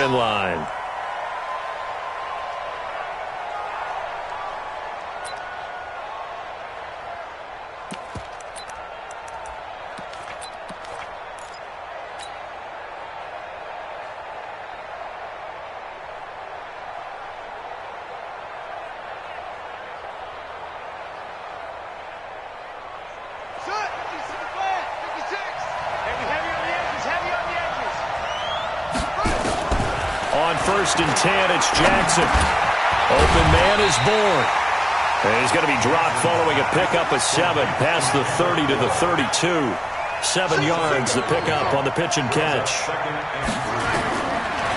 10 line. On 1st and 10, it's Jackson. Open man is born. And he's going to be dropped following a pickup of 7 past the 30 to the 32. 7 yards, the pickup on the pitch and catch.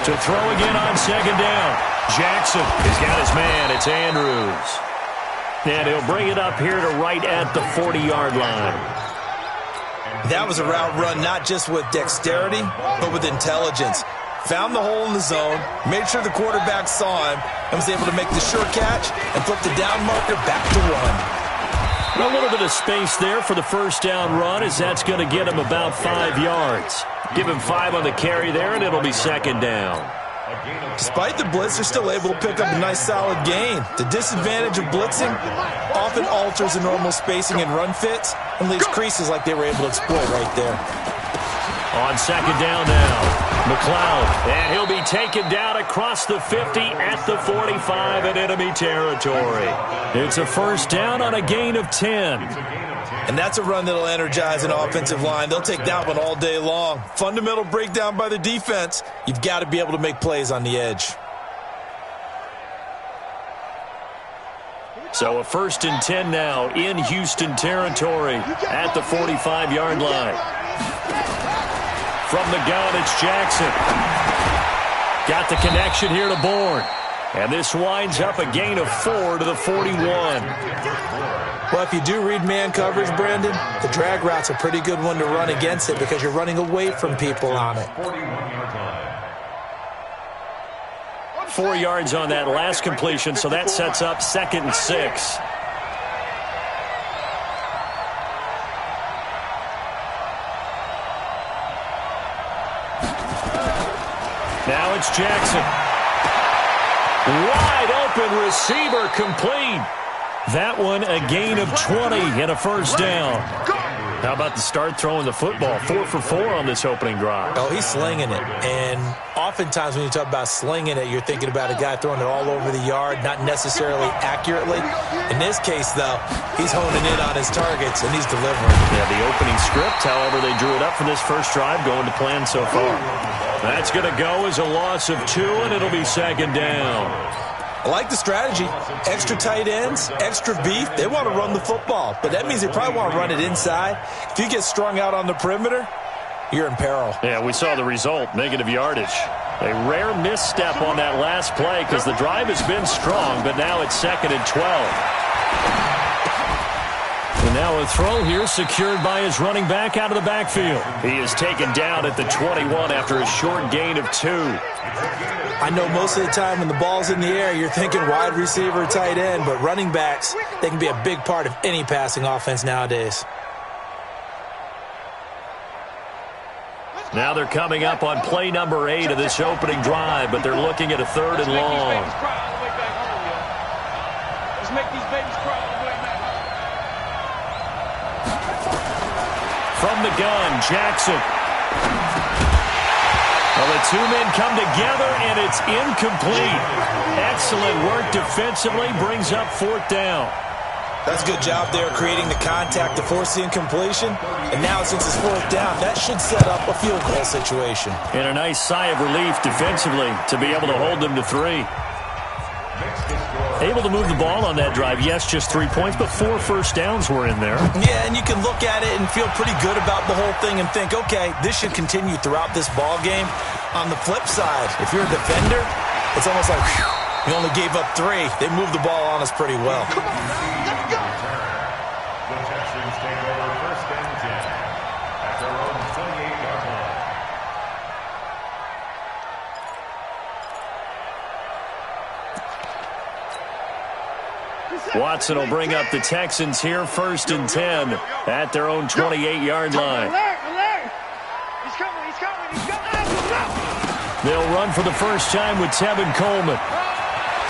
To throw again on 2nd down. Jackson has got his man. It's Andrews. And he'll bring it up here to right at the 40-yard line. That was a route run not just with dexterity, but with intelligence. Found the hole in the zone, made sure the quarterback saw him, and was able to make the sure catch and flip the down marker back to run. A little bit of space there for the first down run, as that's going to get him about 5 yards. Give him 5 on the carry there, and it'll be 2nd down. Despite the blitz, they're still able to pick up a nice solid gain. The disadvantage of blitzing often alters the normal spacing and run fits and leaves creases like they were able to exploit right there. On 2nd down now, McLeod, and he'll be taken down across the 50 at the 45 in enemy territory. It's a 1st down on a gain of 10. And that's a run that'll energize an offensive line. They'll take that one all day long. Fundamental breakdown by the defense. You've got to be able to make plays on the edge. So a 1st and 10 now in Houston territory at the 45-yard line. From the gun, it's Jackson. Got the connection here to Bourne. And this winds up a gain of 4 to the 41. Well, if you do read man coverage, Brandon, the drag route's a pretty good one to run against it because you're running away from people on it. 4 yards on that last completion, so that sets up 2nd and 6. Now it's Jackson. Wide open receiver complete. That one a gain of 20 and a 1st down. How about the start throwing the football? 4 for 4 on this opening drive. Oh, he's slinging it. And oftentimes when you talk about slinging it, you're thinking about a guy throwing it all over the yard, not necessarily accurately. In this case, though, he's honing in on his targets, and he's delivering. Yeah, the opening script, however, they drew it up for this first drive, going to plan so far. That's going to go as a loss of 2, and it'll be 2nd down. I like the strategy. Extra tight ends, extra beef. They want to run the football, but that means they probably want to run it inside. If you get strung out on the perimeter, you're in peril. Yeah, we saw the result, negative yardage. A rare misstep on that last play because the drive has been strong, but now it's 2nd and 12. And now a throw here secured by his running back out of the backfield. He is taken down at the 21 after a short gain of 2. I know most of the time when the ball's in the air, you're thinking wide receiver, tight end, but running backs, they can be a big part of any passing offense nowadays. Now they're coming up on play number 8 of this opening drive, but they're looking at a 3rd and long. Let's make these babies cry on the way back. From the gun, Jackson. Well, the 2 men come together, and it's incomplete. Excellent work defensively, brings up 4th down. That's a good job there creating the contact to force the incompletion. And now since it's 4th down, that should set up a field goal situation. And a nice sigh of relief defensively to be able to hold them to 3. Able to move the ball on that drive. Yes, just 3 points, but 4 first downs were in there. Yeah, and you can look at it and feel pretty good about the whole thing and think, okay, this should continue throughout this ball game. On the flip side, if you're a defender, it's almost like, whew, you only gave up 3. They moved the ball on us pretty well. Come on, let's go. The Texans take over 1st and 10 at their own 28-yard line. Watson will bring up the Texans here, 1st and 10 at their own 28-yard line. Alert, alert. He's coming, he's coming, he's coming. They'll run for the first time with Tevin Coleman.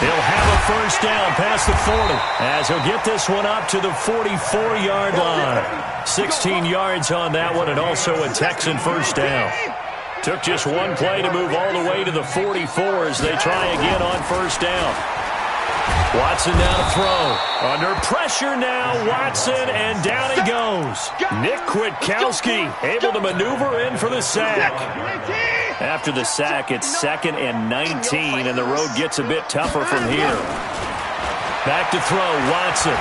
He'll have a first down past the 40 as he'll get this one up to the 44-yard line. 16 yards on that one and also a Texan first down. Took just one play to move all the way to the 44 as they try again on first down. Watson now to throw. Under pressure now, Watson, and down he goes. Nick Kwiatkowski able to maneuver in for the sack. After the sack, it's 2nd and 19, and the road gets a bit tougher from here. Back to throw, Watson.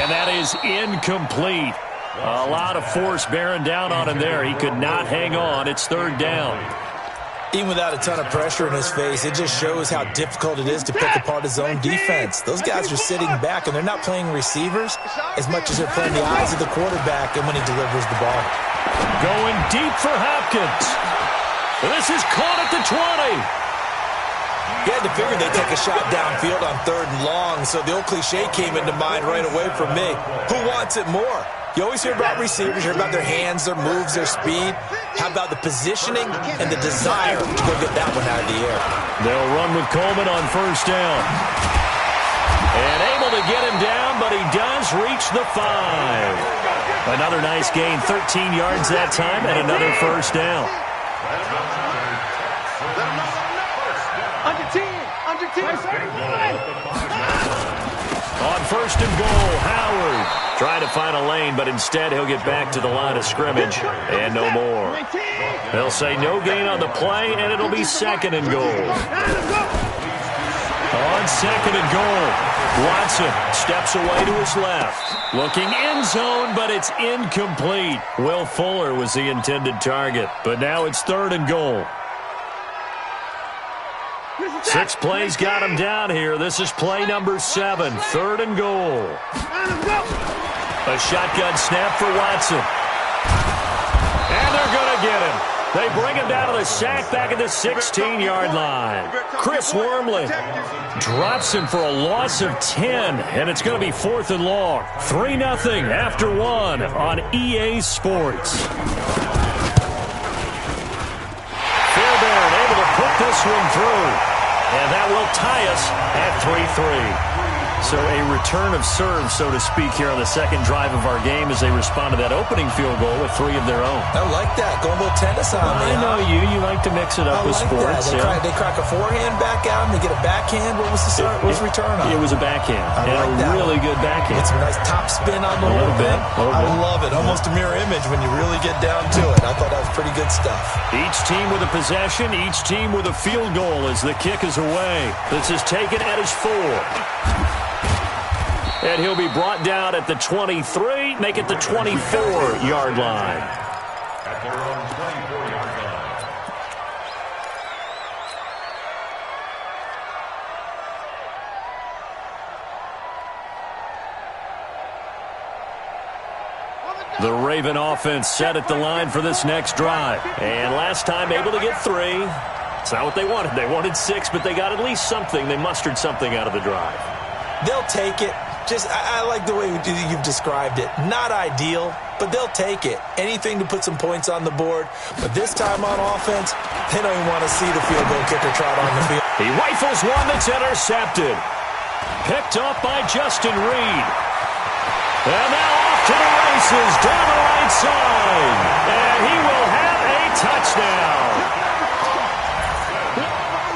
And that is incomplete. A lot of force bearing down on him there. He could not hang on. It's 3rd down. Even without a ton of pressure in his face, it just shows how difficult it is to pick apart his own defense. Those guys are sitting back, and they're not playing receivers as much as they're playing the eyes of the quarterback and when he delivers the ball. Going deep for Hopkins. This is caught at the 20. You had to figure they'd take a shot downfield on 3rd and long, so the old cliche came into mind right away from me. Who wants it more? You always hear about receivers, you hear about their hands, their moves, their speed. How about the positioning and the desire to go get that one out of the air? They'll run with Coleman on first down. And able to get him down, but he does reach the 5. Another nice gain, 13 yards that time, and another first down. Under 10. On first and goal, Howard trying to find a lane, but instead he'll get back to the line of scrimmage and no more. They'll say no gain on the play, and it'll be 2nd and goal. On 2nd and goal, Watson steps away to his left. Looking end zone, but it's incomplete. Will Fuller was the intended target, but now it's 3rd and goal. 6 plays got him down here. This is play number 7, 3rd and goal. A shotgun snap for Watson. And they're going to get him. They bring him down to the sack back at the 16-yard line. Chris Wormley drops him for a loss of 10, and it's going to be 4th and long. 3-0 after 1 on EA Sports. Fairbairn able to put this one through. And that will tie us at 3-3. So a return of serve, so to speak, here on the second drive of our game as they respond to that opening field goal with 3 of their own. I like that. Going a little tennis on me. I know you. You like to mix it up with sports. They crack a forehand back out and they get a backhand. What was the return on? It was a backhand. And a really good backhand. It's a nice top spin on the whole thing. I love it. Almost a mirror image when you really get down to it. I thought that was pretty good stuff. Each team with a possession, each team with a field goal as the kick is away. This is taken at his 4. And he'll be brought down at the 23, make it the 24-yard line. At their own 24-yard line. The Raven offense set at the line for this next drive. And last time able to get 3. It's not what they wanted. They wanted 6, but they got at least something. They mustered something out of the drive. They'll take it. I like the way you've described it. Not ideal, but they'll take it. Anything to put some points on the board. But this time on offense, they don't even want to see the field goal kicker trot on the field. He rifles one that's intercepted. Picked up by Justin Reed. And now off to the races down the right side. And he will have a touchdown.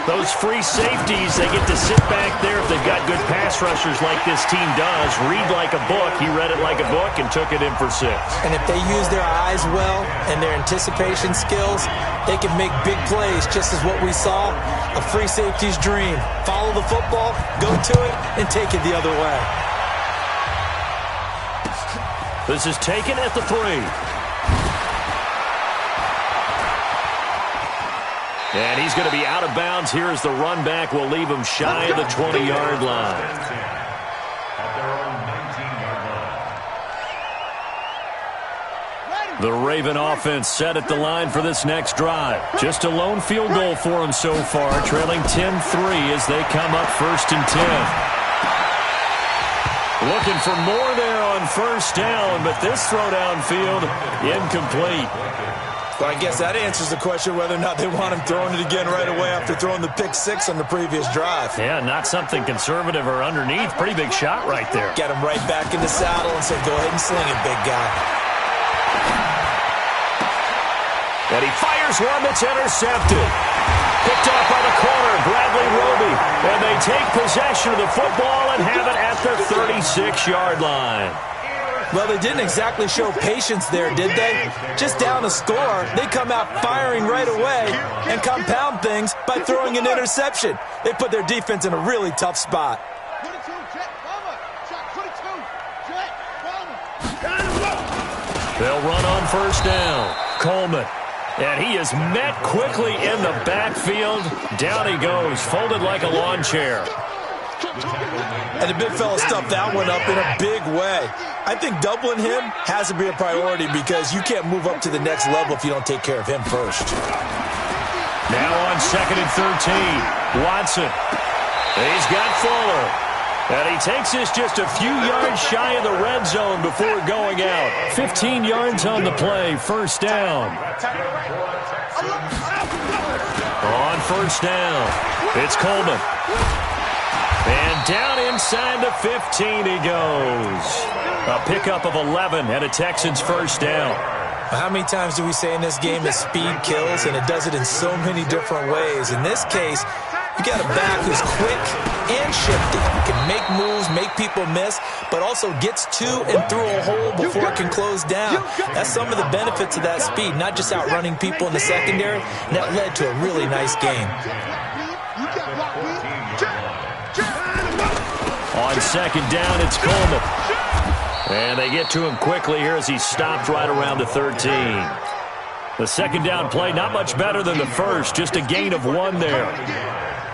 Those free safeties, they get to sit back there if they've got good pass rushers like this team does. Read like a book. He read it like a book and took it in for 6. And if they use their eyes well and their anticipation skills, they can make big plays, just as what we saw, a free safety's dream. Follow the football, go to it, and take it the other way. This is taken at the 3. And he's going to be out of bounds here as the run back will leave him shy of the 20-yard line. At their own 19-yard line. The Raven offense set at the line for this next drive. Just a lone field goal for them so far, trailing 10-3 as they come up 1st and 10. Looking for more there on first down, but this throw downfield incomplete. Well, I guess that answers the question whether or not they want him throwing it again right away after throwing the pick six on the previous drive. Yeah, not something conservative or underneath. Pretty big shot right there. Get him right back in the saddle and say, go ahead and sling it, big guy. And he fires one that's intercepted. Picked off by the corner, Bradley Roby. And they take possession of the football and have it at the 36-yard line. Well, they didn't exactly show patience there, did they? Just down a score, they come out firing right away and compound things by throwing an interception. They put their defense in a really tough spot. They'll run on first down. Coleman. And he is met quickly in the backfield. Down he goes, folded like a lawn chair. And the big fella stuffed that one up in a big way. I think doubling him has to be a priority because you can't move up to the next level if you don't take care of him first. Now on 2nd and 13, Watson. He's got Fuller. And he takes this just a few yards shy of the red zone before going out. 15 yards on the play, first down. On first down, it's Coleman. And down inside the 15 he goes. A pickup of 11 and a Texans first down. How many times do we say in this game that speed kills, and it does it in so many different ways? In this case, you got a back who's quick and shifty. Can make moves, make people miss, but also gets to and through a hole before it can close down. That's some of the benefits of that speed, not just outrunning people in the secondary. And that led to a really nice game. On second down, it's Coleman. And they get to him quickly here as he stopped right around the 13. The second down play, not much better than the first, just a gain of 1 there.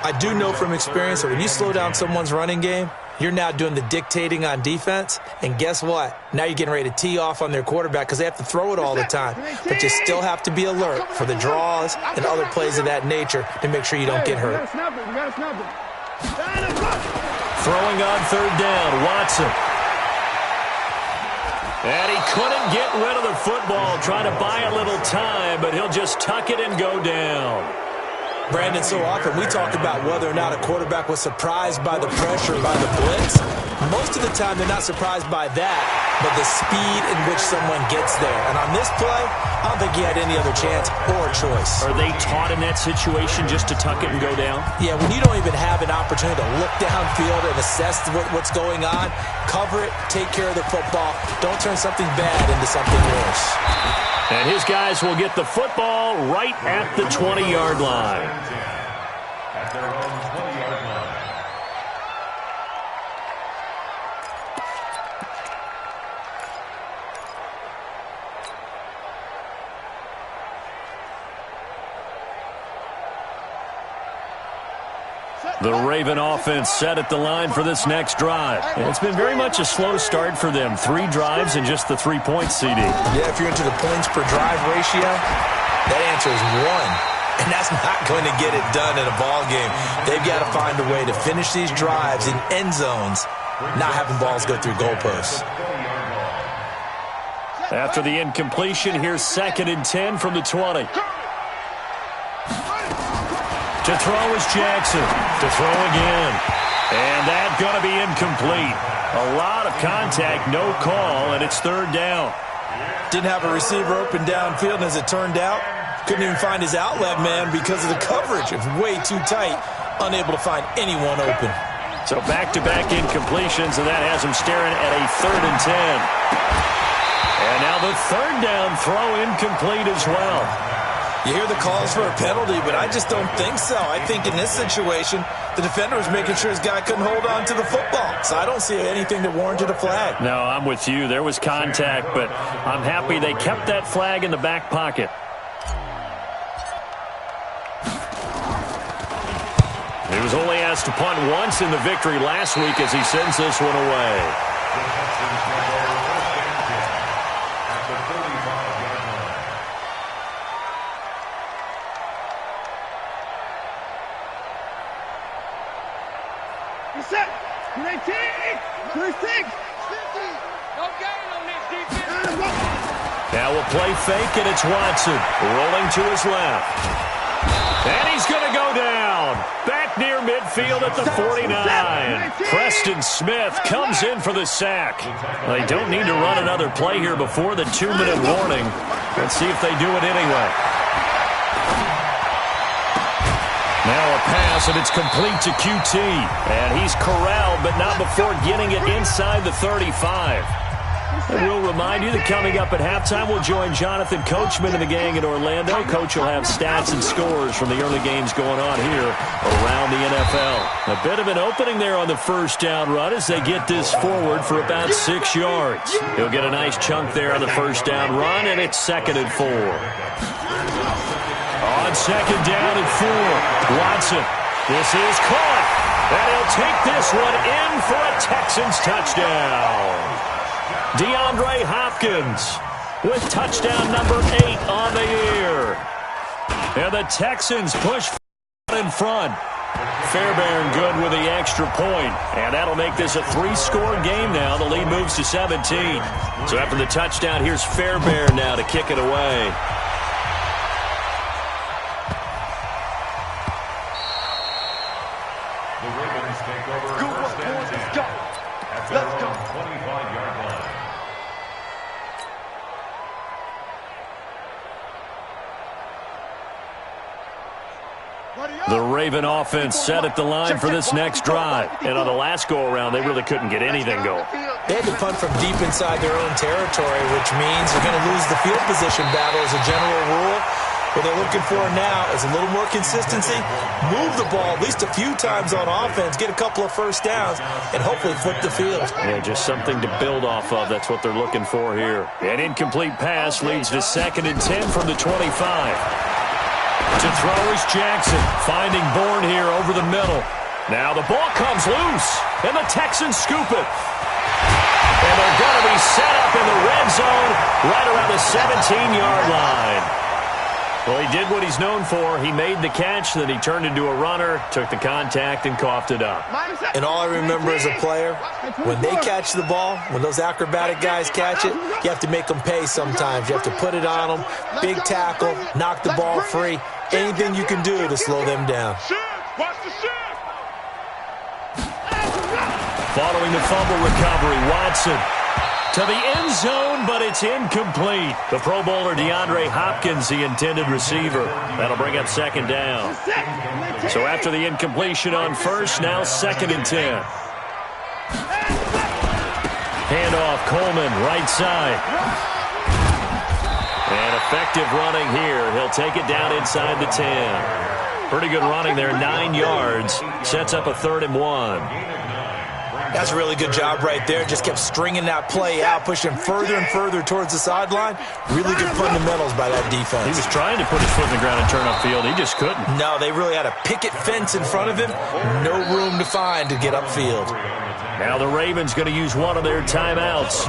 I do know from experience that when you slow down someone's running game, you're now doing the dictating on defense. And guess what? Now you're getting ready to tee off on their quarterback because they have to throw it all the time. But you still have to be alert for the draws and other plays of that nature to make sure you don't get hurt. Throwing on third down, Watson. And he couldn't get rid of the football, trying to buy a little time, but he'll just tuck it and go down. Brandon, so often we talk about whether or not a quarterback was surprised by the pressure, by the blitz. Most of the time they're not surprised by that, but the speed in which someone gets there. And on this play, I don't think he had any other chance or choice. Are they taught in that situation just to tuck it and go down? Yeah, when you don't even have an opportunity to look downfield and assess what's going on, cover it, take care of the football. Don't turn something bad into something worse. And his guys will get the football right at the 20-yard line. At their own 20-yard line. The Raven offense set at the line for this next drive. And it's been very much a slow start for them. 3 drives and just the 3-point CD. Yeah, if you're into the points per drive ratio, that answer is 1. And that's not going to get it done in a ball game. They've got to find a way to finish these drives in end zones, not having balls go through goalposts. After the incompletion, here's 2nd and 10 from the 20. To throw is Jackson. To throw again. And that's going to be incomplete. A lot of contact, no call, and it's 3rd down. Didn't have a receiver open downfield, and as it turned out, couldn't even find his outlet man because of the coverage. It was way too tight, unable to find anyone open. So back-to-back incompletions, and that has him staring at a 3rd and 10. And now the 3rd down throw incomplete as well. You hear the calls for a penalty, but I just don't think so. I think in this situation, the defender was making sure his guy couldn't hold on to the football. So I don't see anything that warranted a flag. No, I'm with you. There was contact, but I'm happy they kept that flag in the back pocket. He was only asked to punt once in the victory last week as he sends this one away. Set. 19. 26. 50. No gain on this defense. Now we'll play fake, and it's Watson rolling to his left. And he's going to go down. Back near midfield at the 49. Preston Smith comes in for the sack. They don't need to run another play here before the 2-minute warning. Let's see if they do it anyway. Now a pass, and it's complete to QT. And he's corralled, but not before getting it inside the 35. And we'll remind you that coming up at halftime, we'll join Jonathan Coachman and the gang in Orlando. Coach will have stats and scores from the early games going on here around the NFL. A bit of an opening there on the first down run as they get this forward for about 6 yards. He'll get a nice chunk there on the first down run, and it's 2nd and 4. On 2nd down and 4, Watson. This is caught, and he'll take this one in for a Texans touchdown. DeAndre Hopkins with touchdown number 8 on the year. And the Texans push in front. Fairbairn good with the extra point. And that'll make this a 3-score game now. The lead moves to 17. So after the touchdown, here's Fairbairn now to kick it away. The Ravens take over first and 10. At their own 25-yard line. The Raven offense set at the line for this next drive. And on the last go-around, they really couldn't get anything going. They had to punt from deep inside their own territory, which means they're going to lose the field position battle as a general rule. What they're looking for now is a little more consistency, move the ball at least a few times on offense, get a couple of first downs, and hopefully flip the field. Yeah, just something to build off of. That's what they're looking for here. An incomplete pass leads to 2nd and 10 from the 25. To throw is Jackson, finding Bourne here over the middle. Now the ball comes loose, and the Texans scoop it. And they're going to be set up in the red zone right around the 17-yard line. Well, he did what he's known for. He made the catch, then he turned into a runner, took the contact, and coughed it up. And all I remember as a player, when they catch the ball, when those acrobatic guys catch it, you have to make them pay sometimes. You have to put it on them, big tackle, knock the ball free. Anything you can do to slow them down. Following the fumble recovery, Watson to the end zone, but it's incomplete. The Pro Bowler DeAndre Hopkins, the intended receiver. That'll bring up 2nd down. So after the incompletion on first, now 2nd and 10. Handoff, Coleman, right side. And effective running here. He'll take it down inside the 10. Pretty good running there, 9 yards. Sets up a 3rd and 1. That's a really good job right there. Just kept stringing that play out, pushing further and further towards the sideline. Really good fundamentals by that defense. He was trying to put his foot in the ground and turn upfield. He just couldn't. No, they really had a picket fence in front of him. No room to find to get upfield. Now the Ravens going to use one of their timeouts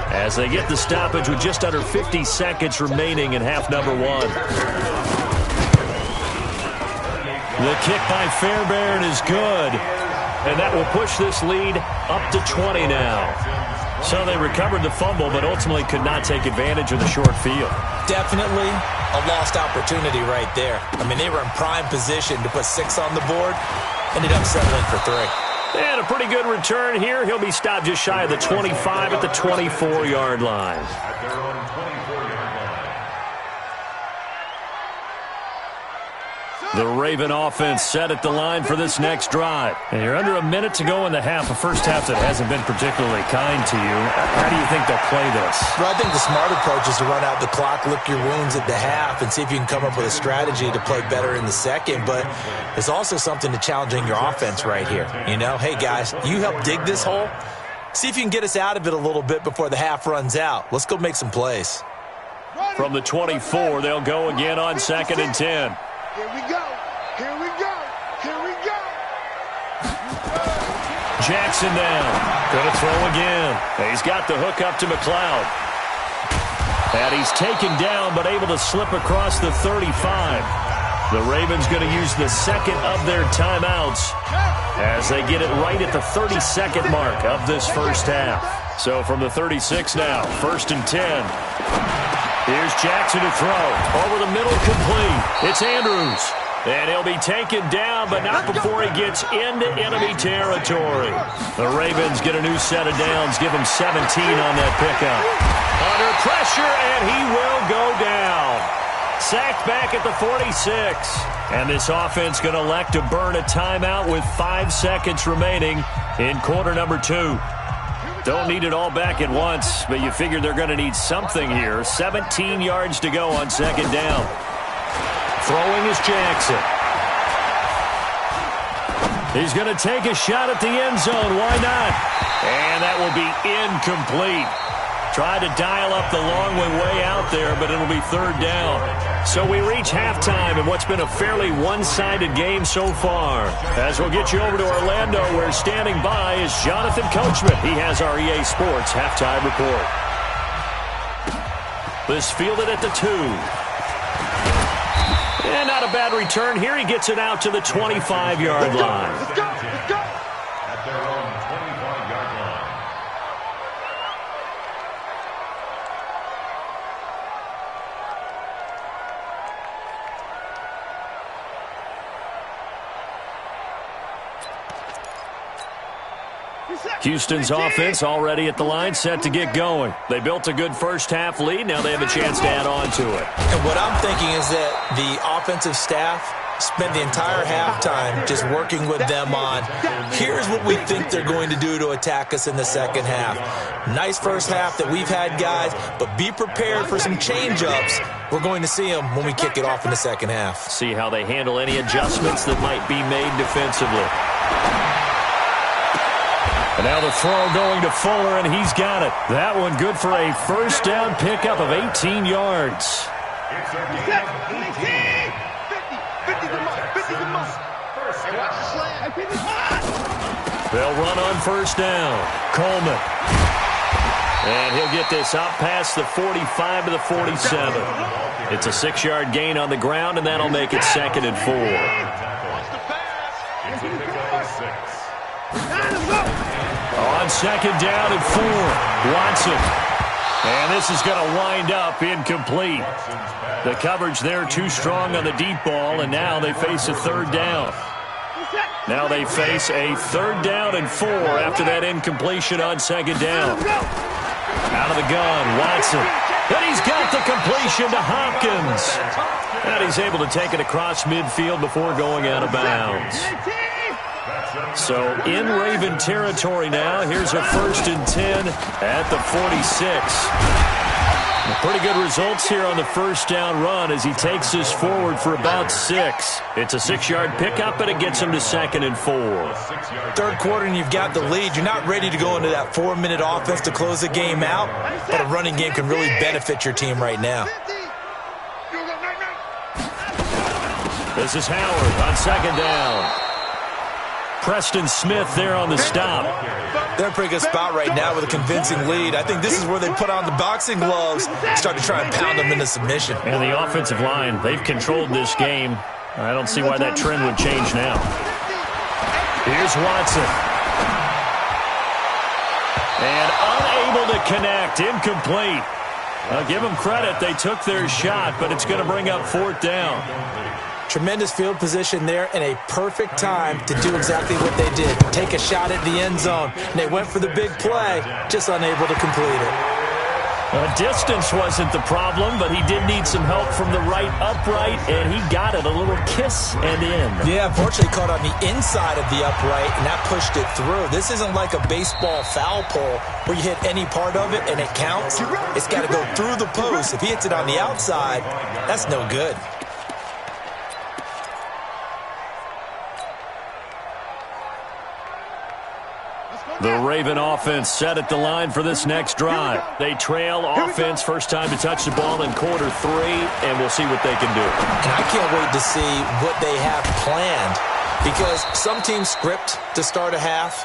as they get the stoppage with just under 50 seconds remaining in half number 1. The kick by Fairbairn is good. And that will push this lead up to 20 now. So they recovered the fumble, but ultimately could not take advantage of the short field. Definitely a lost opportunity right there. I mean, they were in prime position to put 6 on the board. Ended up settling for 3. And a pretty good return here. He'll be stopped just shy of the 25 at the 24-yard line. At their own 24-yard line. The Raven offense set at the line for this next drive. And you're under a minute to go in the half, a first half that hasn't been particularly kind to you. How do you think they'll play this? Well, I think the smart approach is to run out the clock, lick your wounds at the half, and see if you can come up with a strategy to play better in the second. But there's also something to challenging your offense right here. You know, hey, guys, you help dig this hole. See if you can get us out of it a little bit before the half runs out. Let's go make some plays. From the 24, they'll go again on 2nd and 10. Here we go. Here we go. Here we go. Jackson down. Going to throw again. He's got the hook up to McLeod. And he's taken down but able to slip across the 35. The Ravens going to use the 2nd of their timeouts as they get it right at the 32nd mark of this first half. So from the 36 now, 1st and 10. Here's Jackson to throw. Over the middle, complete. It's Andrews. And he'll be taken down, but not before he gets into enemy territory. The Ravens get a new set of downs, give him 17 on that pickup. Under pressure, and he will go down. Sacked back at the 46. And this offense going to elect to burn a timeout with 5 seconds remaining in quarter number 2. Don't need it all back at once, but you figure they're going to need something here. 17 yards to go on second down. Throwing is Jackson. He's going to take a shot at the end zone. Why not? And that will be incomplete. Tried to dial up the long way out there, but it'll be third down. So we reach halftime in what's been a fairly one-sided game so far. As we'll get you over to Orlando, where standing by is Jonathan Coachman. He has our EA Sports halftime report. This fielded at the 2. And not a bad return. Here he gets it out to the 25-yard line. Let's go. Let's go. At their own 25-yard line. Houston's offense already at the line, set to get going. They built a good first-half lead. Now they have a chance to add on to it. And what I'm thinking is that the offensive staff spent the entire halftime just working with them on, here's what we think they're going to do to attack us in the second half. Nice first half that we've had, guys, but be prepared for some change-ups. We're going to see them when we kick it off in the second half. See how they handle any adjustments that might be made defensively. And now the throw going to Fuller, and he's got it. That one good for a first down pickup of 18 yards. It's a gain of 18. 50 the month. First down. They'll run on first down. Coleman. And he'll get this out past the 45 to the 47. It's a 6-yard gain on the ground, and that'll make it 2nd and 4. It's a pickup of 6. On second down and 4, Watson. And this is going to wind up incomplete. The coverage there too strong on the deep ball, and now they face a third down. Now they face a third down and 4 after that incompletion on second down. Out of the gun, Watson. And he's got the completion to Hopkins. And he's able to take it across midfield before going out of bounds. So in Raven territory now. Here's a 1st and 10 at the 46. Pretty good results here on the first down run as he takes this forward for about 6. It's a 6-yard pickup, and it gets him to 2nd and 4. Third quarter, and you've got the lead. You're not ready to go into that 4-minute offense to close the game out, but a running game can really benefit your team right now. This is Howard on second down. Preston Smith there on the stop. They're in a pretty good spot right now with a convincing lead. I think this is where they put on the boxing gloves and start to try and pound them into submission. And the offensive line, they've controlled this game. I don't see why that trend would change now. Here's Watson. And unable to connect, incomplete. I'll give them credit. They took their shot, but it's going to bring up 4th down. Tremendous field position there and a perfect time to do exactly what they did. Take a shot at the end zone. And they went for the big play, just unable to complete it. Distance wasn't the problem, but he did need some help from the right upright, and he got it. A little kiss and in. Yeah, unfortunately caught on the inside of the upright, and that pushed it through. This isn't like a baseball foul pole where you hit any part of it and it counts. It's got to go through the post. If he hits it on the outside, that's no good. The Raven offense set at the line for this next drive. They trail offense, first time to touch the ball in quarter 3, and we'll see what they can do. And I can't wait to see what they have planned, because some teams script to start a half.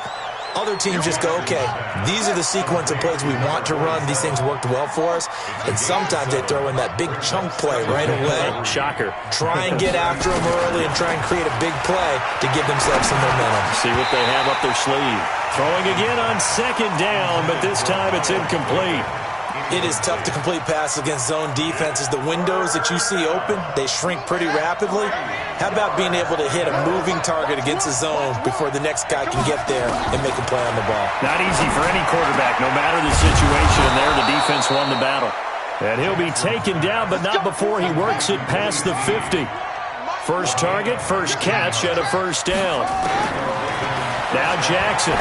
Other teams just go, okay, these are the sequence of plays we want to run. These things worked well for us. And sometimes they throw in that big chunk play right away. Shocker. Try and get after them early and try and create a big play to give themselves some momentum. See what they have up their sleeve. Throwing again on second down, but this time it's incomplete. It is tough to complete passes against zone defenses. The windows that you see open, they shrink pretty rapidly. How about being able to hit a moving target against a zone before the next guy can get there and make a play on the ball? Not easy for any quarterback, no matter the situation, and there the defense won the battle. And he'll be taken down, but not before he works it past the 50. First target, first catch, and a first down. Now Jackson.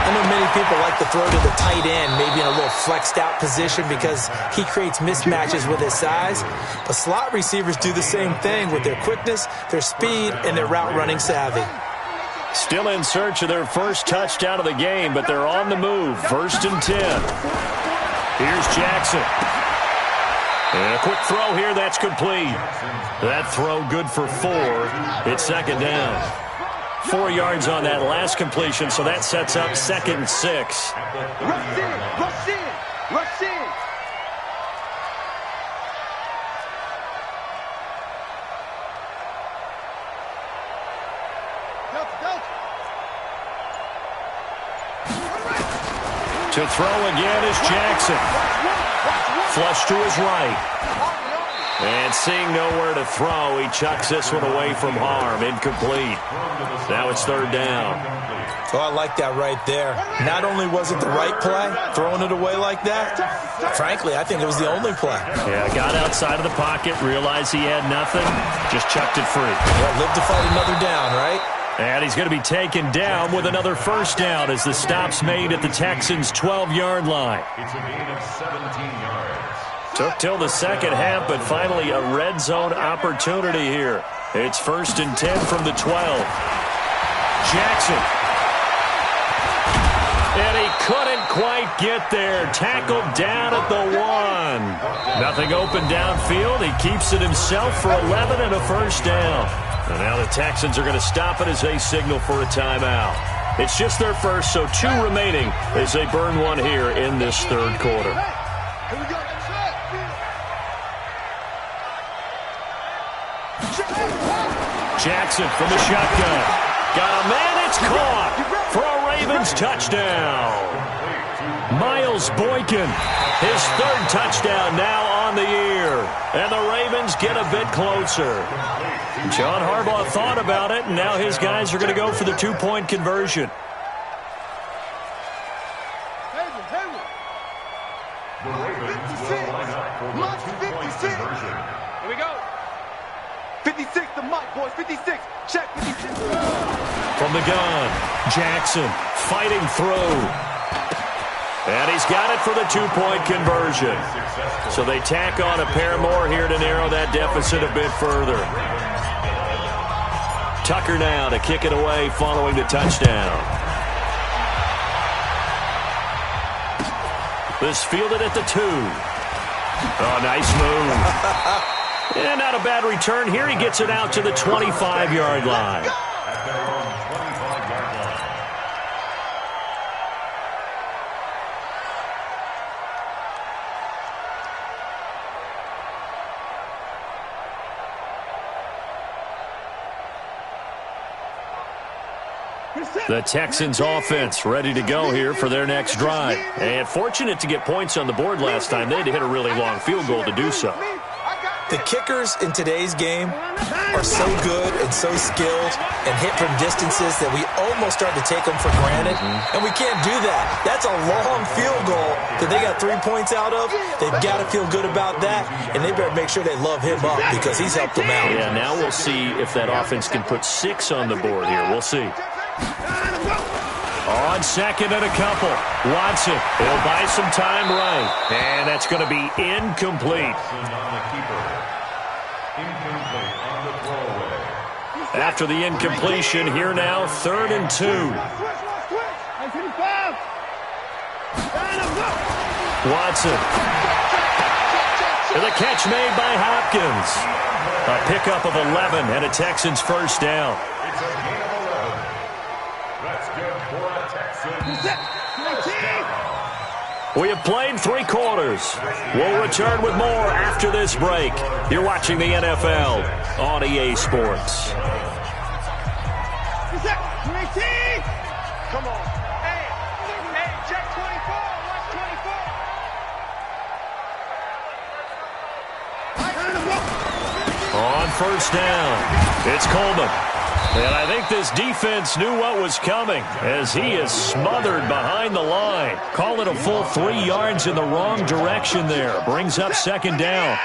I know many people like to throw to the tight end, maybe in a little flexed out position because he creates mismatches with his size. But slot receivers do the same thing with their quickness, their speed, and their route running savvy. Still in search of their first touchdown of the game, but they're on the move. 1st and 10. Here's Jackson. And a quick throw here, that's complete. That throw good for 4. It's 2nd down. 4 yards on that last completion, so that sets up 2nd and 6. Rush in, rush in, rush in. To throw again is Jackson. Flush to his right. And seeing nowhere to throw, he chucks this one away from harm. Incomplete. Now it's 3rd down. Oh, I like that right there. Not only was it the right play, throwing it away like that, frankly, I think it was the only play. Yeah, got outside of the pocket, realized he had nothing, just chucked it free. Well, live to fight another down, right? And he's going to be taken down with another first down as the stop's made at the Texans' 12-yard line. It's a gain of 17 yards. Took till the second half, but finally a red zone opportunity here. It's 1st and 10 from the 12. Jackson. And he couldn't quite get there. Tackled down at the 1. Nothing open downfield. He keeps it himself for 11 and a first down. And now the Texans are going to stop it as they signal for a timeout. It's just their first, so 2 remaining as they burn one here in this 3rd quarter. Here we go. Jackson from the shotgun. Got a man, it's caught for a Ravens touchdown. Miles Boykin, his 3rd touchdown now on the year. And the Ravens get a bit closer. John Harbaugh thought about it, and now his guys are going to go for the 2-point conversion. The Ravens will line up for the 2-point conversion. Here we go. 56 the mic, boys. 56. Check 56. From the gun, Jackson fighting through. And he's got it for the 2-point conversion. So they tack on a pair more here to narrow that deficit a bit further. Tucker now to kick it away following the touchdown. This fielded at the 2. Oh, nice move. And not a bad return here. He gets it out to the 25-yard line. At their own 25-yard line. The Texans offense ready to go here for their next drive. And fortunate to get points on the board last time. They had to hit a really long field goal to do so. The kickers in today's game are so good and so skilled and hit from distances that we almost start to take them for granted. And we can't do that. That's a long field goal that they got 3 points out of. They've got to feel good about that, and they better make sure they love him up because he's helped them out. Yeah, now we'll see if that offense can put 6 on the board here. We'll see. On 2nd and a couple. Watson, he'll buy some time right. And that's going to be incomplete. After the incompletion, here now, 3rd and 2. Watson. And the catch made by Hopkins. A pickup of 11 and a Texans first down. It's a gain of 11. That's good for a Texans first down. We have played 3 quarters. We'll return with more after this break. You're watching the NFL on EA Sports. Come on. Hey, check 24. Watch 24. first down. It's Coleman. And I think this defense knew what was coming as he is smothered behind the line. Call it a full 3 yards in the wrong direction there. Brings up second down.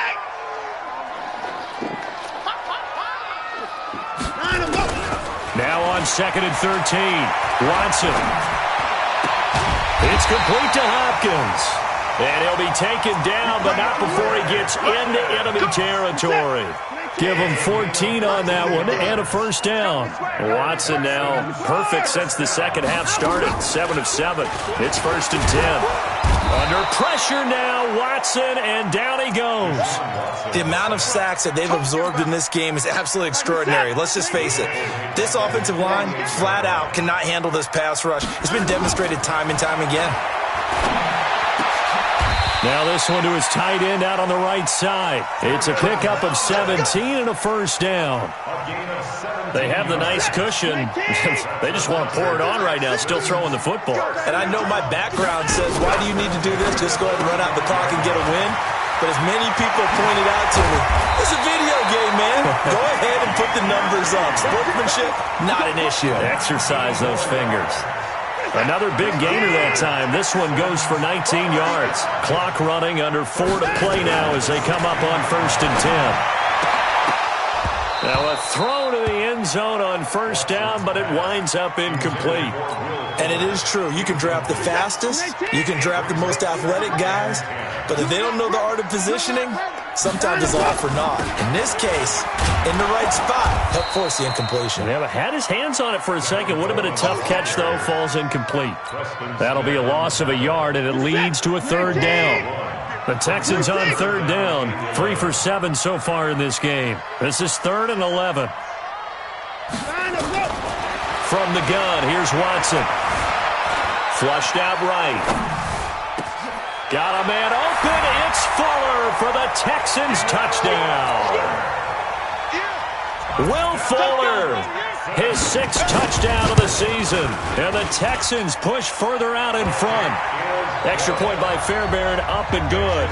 Now on second and 13. Watson. It's complete to Hopkins. And he'll be taken down, but not before he gets into enemy territory. Give him 14 on that one and a first down. Watson now perfect since the second half started. 7 of 7. It's first and 10. Under pressure now, Watson, and down he goes. The amount of sacks that they've absorbed in this game is absolutely extraordinary. Let's just face it. This offensive line, flat out, cannot handle this pass rush. It's been demonstrated time and time again. Now this one to his tight end out on the right side. It's a pickup of 17 and a first down. They have the nice cushion. They just want to pour it on right now, still throwing the football. And I know my background says, why do you need to do this? Just go ahead and run out the clock and get a win. But as many people pointed out to me, it's a video game, man. Go ahead and put the numbers up. Sportsmanship, not an issue. Exercise those fingers. Another big gainer that time. This one goes for 19 yards. Clock running, under 4 to play now as they come up on first and 10. Now a throw to the end zone on first down, but it winds up incomplete. And it is true. You can draft the fastest. You can draft the most athletic guys. But if they don't know the art of positioning, sometimes it's all for naught. In this case, in the right spot, help force the incompletion. Yeah, but had his hands on it for a second. Would have been a tough catch, though. Falls incomplete. That'll be a loss of a yard, and it leads to a third down. The Texans on third down. 3 for 7 so far in this game. This is 3rd and 11. From the gun, here's Watson. Flushed out right. Got a man open. It's Fuller for the Texans touchdown. Will Fuller, his 6th touchdown of the season. And the Texans push further out in front. Extra point by Fairbairn, up and good.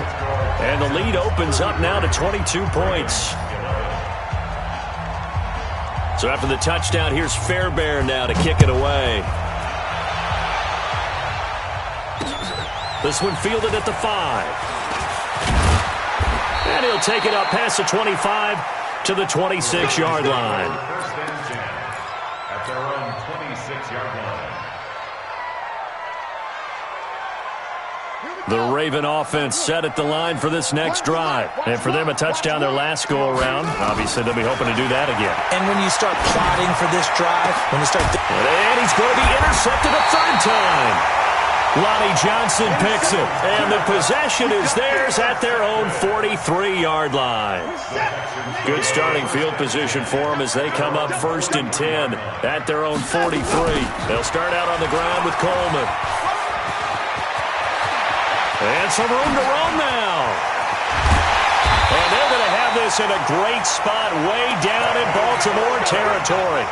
And the lead opens up now to 22 points. So after the touchdown, here's Fairbairn now to kick it away. This one fielded at the 5. And he'll take it up past the 25 to the 26-yard line. First and 10 at their own 26-yard line. The Raven offense set at the line for this next drive. And for them, a touchdown their last go-around. Obviously, they'll be hoping to do that again. And when you start plotting for this drive, when you start... And he's going to be intercepted a 3rd time. Lonnie Johnson picks it, and the possession is theirs at their own 43-yard line. Good starting field position for them as they come up 1st and 10 at their own 43. They'll start out on the ground with Coleman. And some room to roam now. And they're going to have this in a great spot way down in Baltimore territory.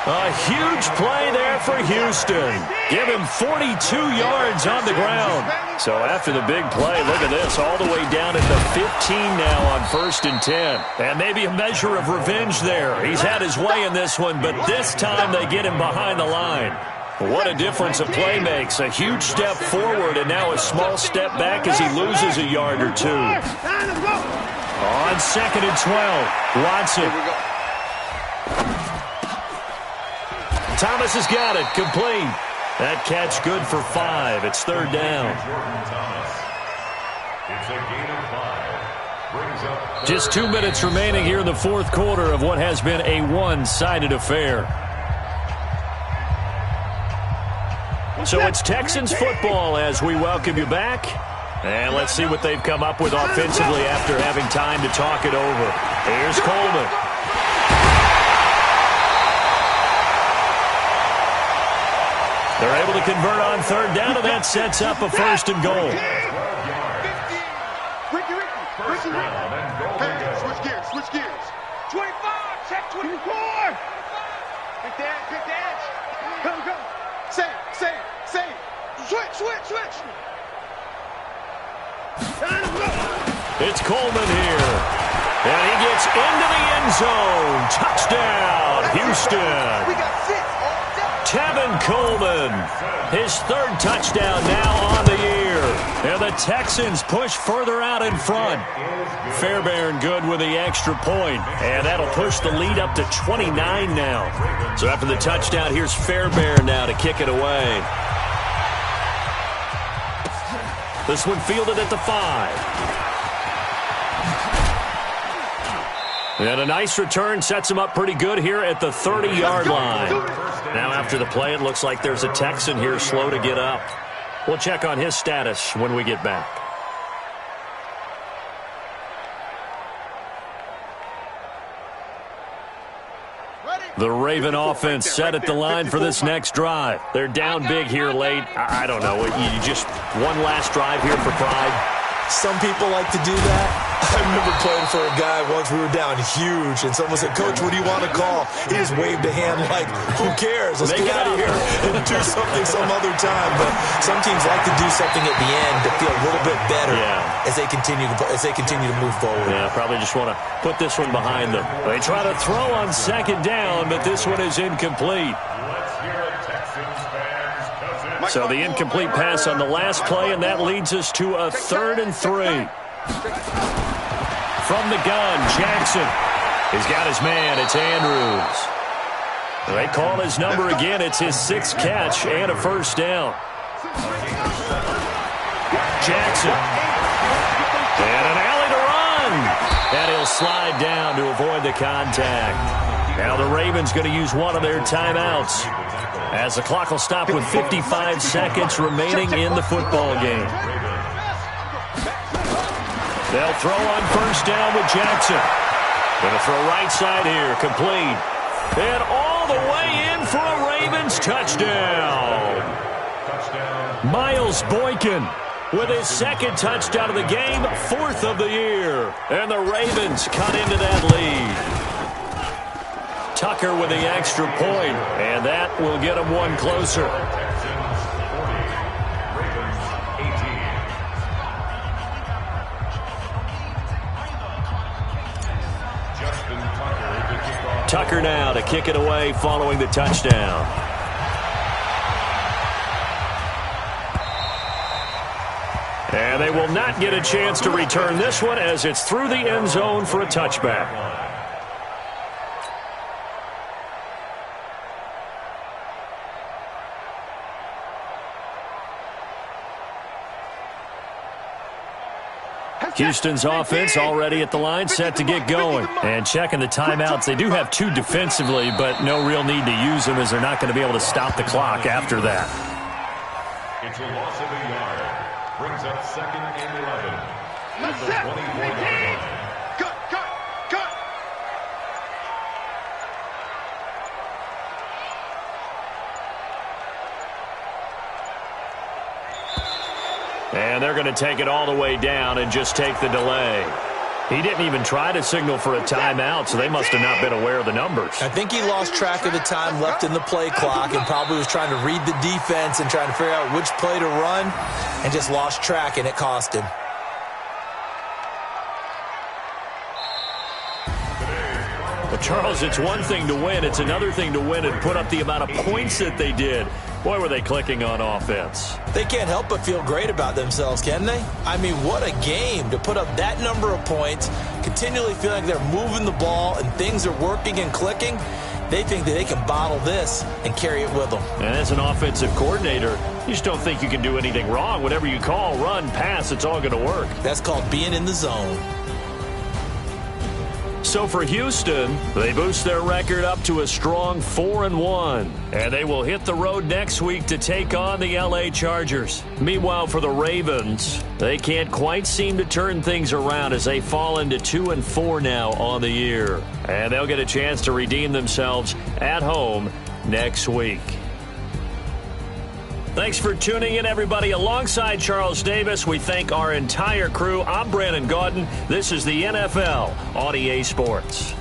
A huge play there for Houston. Give him 42 yards on the ground. So after the big play, look at this, all the way down at the 15 now on 1st and 10. And maybe a measure of revenge there. He's had his way in this one, but this time they get him behind the line. What a difference a play makes. A huge step forward and now a small step back as he loses a yard or 2. On 2nd and 12, Watson. Thomas has got it, complete. That catch good for 5. It's 3rd down. It's a gain of 5. Brings up Just 2 minutes remaining here in the 4th quarter of what has been a one-sided affair. So it's Texans football as we welcome you back. And let's see what they've come up with offensively after having time to talk it over. Here's Coleman. They're able to convert on 3rd down, and that sets up a 1st and goal. Switch gears. 25, check 24. Big dash. Come. Save. Switch. It's Coleman here. And he It's into the end zone. Touchdown, Houston. We got 6 all day. Tevin Coleman, his third touchdown now on the year. And the Texans push further out in front. Fairbairn good with the extra point. And that'll push the lead up to 29 now. So after the touchdown, here's Fairbairn now to kick it away. This one fielded at the 5. And a nice return sets him up pretty good here at the 30-yard line. Now after the play, it looks like there's a Texan here slow to get up. We'll check on his status when we get back. The Raven offense set at the line for this next drive. They're down big here late. I don't know. You just one last drive here for pride. Some people like to do that. I remember playing for a guy once. We were down huge, and someone said, "Coach, what do you want to call?" He just waved a hand like, "Who cares? Let's get out of here and do something some other time." But some teams like to do something at the end to feel a little bit better as they continue to move forward. Yeah, probably just want to put this one behind them. They try to throw on second down, but this one is incomplete. Let's hear it, Texans fans. So the incomplete pass on the last play, and that leads us to a 3rd and 3. From the gun, Jackson. He's got his man. It's Andrews. They call his number again. It's his 6th catch and a first down. Jackson. And an alley to run. And he'll slide down to avoid the contact. Now the Ravens going to use one of their timeouts, as the clock will stop with 55 seconds remaining in the football game. They'll throw on first down with Jackson. Going to throw right side here, complete. And all the way in for a Ravens touchdown. Miles Boykin with his 2nd touchdown of the game, 4th of the year. And the Ravens cut into that lead. Tucker with the extra point, and that will get him one closer. Tucker now to kick it away following the touchdown. And they will not get a chance to return this one, as it's through the end zone for a touchback. Houston's offense already at the line, set to get going. And checking the timeouts. They do have 2 defensively, but no real need to use them, as they're not going to be able to stop the clock after that. It's a loss of a yard. Brings up 2nd and 11. At the 24-yard line. Cut. And they're going to take it all the way down and just take the delay. He didn't even try to signal for a timeout, so they must have not been aware of the numbers. I think he lost track of the time left in the play clock and probably was trying to read the defense and trying to figure out which play to run, and just lost track, and it cost him. Well, Charles, it's one thing to win. It's another thing to win and put up the amount of points that they did. Boy, were they clicking on offense. They can't help but feel great about themselves, can they? I mean, what a game to put up that number of points, continually feeling like they're moving the ball and things are working and clicking. They think that they can bottle this and carry it with them. And as an offensive coordinator, you just don't think you can do anything wrong. Whatever you call, run, pass, it's all going to work. That's called being in the zone. So for Houston, they boost their record up to a strong 4-1. And they will hit the road next week to take on the LA Chargers. Meanwhile, for the Ravens, they can't quite seem to turn things around as they fall into 2-4 now on the year. And they'll get a chance to redeem themselves at home next week. Thanks for tuning in, everybody. Alongside Charles Davis, we thank our entire crew. I'm Brandon Gaudin. This is the NFL on EA Sports.